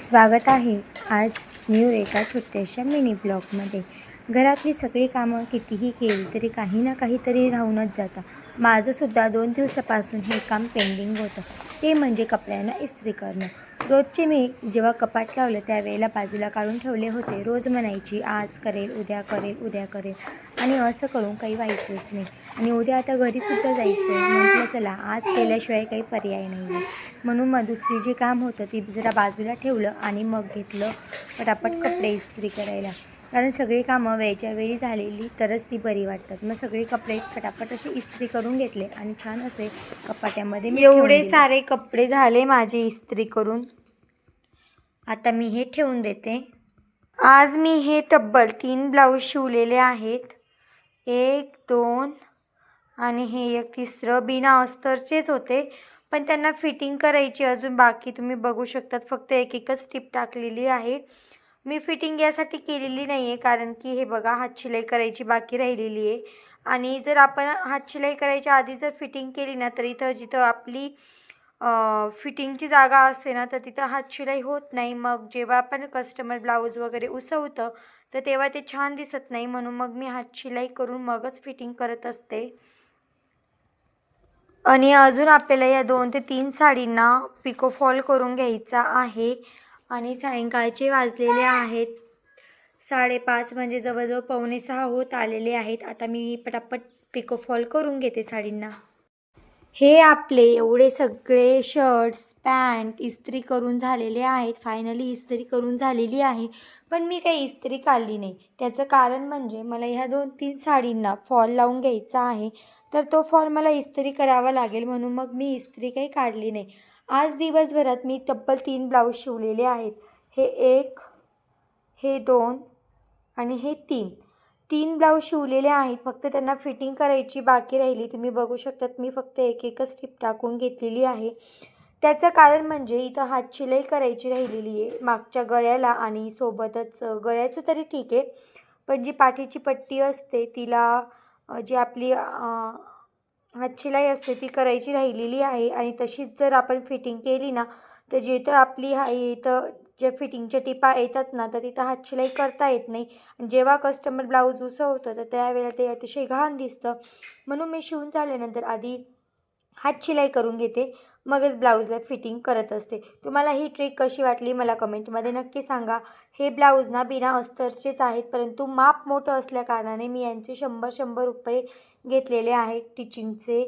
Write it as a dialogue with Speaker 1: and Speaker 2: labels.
Speaker 1: स्वागत आहे आज न्यू एका छोट्याशा मिनी ब्लॉगमध्ये। घरातली सगळी कामं कितीही केली तरी काही ना काहीतरी राहूनच जातं। माझंसुद्धा 2 दिवसापासून हे काम पेंडिंग होतं, ते म्हणजे कपड्यांना इस्त्री करणं। रोजचे मी जेव्हा कपाट लावलं त्यावेळेला बाजूला काढून ठेवले होते। रोज म्हणायची आज करेल, उद्या करेल, उद्या करेल आणि असं करून काही व्हायचंच नाही। आणि उद्या आता घरीसुद्धा जायचं आहे, म्हटलं चला आज केल्याशिवाय काही पर्याय नाही आहे, म्हणून मग दुसरी जी काम होतं ती जरा बाजूला ठेवलं आणि मग घेतलं पटापट कपडे इस्त्री करायला। कारण सगळी कामं वेळच्या वेळी झालेली तरच ती बरी वाटतात। मग सगळे कपडे फटाफट असे इस्त्री करून घेतले आणि छान असे कपाट्यामध्ये मी एवढे सारे कपडे झाले माझे इस्त्री करून। आता मी हे ठेवून देते। आज मी हे तब्बल 3 ब्लाऊज शिवलेले आहेत, 1 2 आणि हे एक तिसरं बिना अस्तरचेच होते, पण त्यांना फिटिंग करायची अजून बाकी। तुम्ही बघू शकतात फक्त एकच टिप टाकलेली आहे। मी फिटिंग यासाठी केलेली नाही आहे कारण की हे बघा हात शिलाई करायची बाकी राहिलेली आहे आणि जर आपण हात शिलाई करायच्या आधी जर फिटिंग केली ना तर इथं जिथं आपली फिटिंगची जागा असते ना तर तिथं हात शिलाई होत नाही। मग जेव्हा आपण कस्टमर ब्लाऊज वगैरे उसवतं तर तेव्हा ते छान दिसत नाही, म्हणून मग मी हात शिलाई करून मगच फिटिंग करत असते। आणि अजून आपल्याला या 2 ते 3 साडींना पिको फॉल करून घ्यायचा आहे आणि सायंकाळचे वाजलेले आहेत 5:30, म्हणजे जवळजवळ 5:45 होत आलेले आहेत। आता मी पटापट पिको फॉल करून घेते साडींना। हे आपले एवढे सगळे शर्ट्स पॅन्ट इस्त्री करून झालेले आहेत। फायनली इस्त्री करून झालेली आहे, पण मी काही इस्त्री काढली नाही। त्याचं कारण म्हणजे मला ह्या 2-3 साडींना फॉल लावून घ्यायचा आहे, तर तो फॉल मला इस्त्री करावा लागेल, म्हणून मग मी इस्त्री काही काढली नाही। आज दिवसभरात मी तब्बल 3 ब्लाऊज शिवलेले आहेत। हे 1, हे 2 आणि हे 3 ब्लाऊज शिवलेले आहेत, फक्त त्यांना फिटिंग करायची बाकी राहिली। तुम्ही बघू शकतात मी फक्त एकच टिप टाकून घेतलेली आहे। त्याचं कारण म्हणजे इथं हात शिलाई करायची राहिलेली आहे मागच्या गळ्याला आणि सोबतच गळ्याचं तरी ठीक आहे, पण जी पाठीची पट्टी असते तिला जी आपली हातशिलाई असते ती करायची राहिलेली आहे। आणि तशीच जर आपण फिटिंग केली ना तर जिथं आपली इथं जे फिटिंगच्या टिपा येतात ना तर तिथं हातशिलाई करता येत नाही। जेव्हा कस्टमर ब्लाऊज उसवतं तर त्यावेळेला ते अतिशय घाण दिसतं, म्हणून मी शिवून झाल्यानंतर आधी हातशिलाई करून घेते, मगच ब्लाऊजला फिटिंग करत असते। तुम्हाला ही ट्रिक कशी वाटली मला कमेंटमध्ये नक्की सांगा। हे ब्लाऊज ना बिना अस्तरचेच आहेत, परंतु माप मोठं असल्याकारणाने मी यांचे 100-100 रुपये घेतलेले आहेत टिचिंगचे।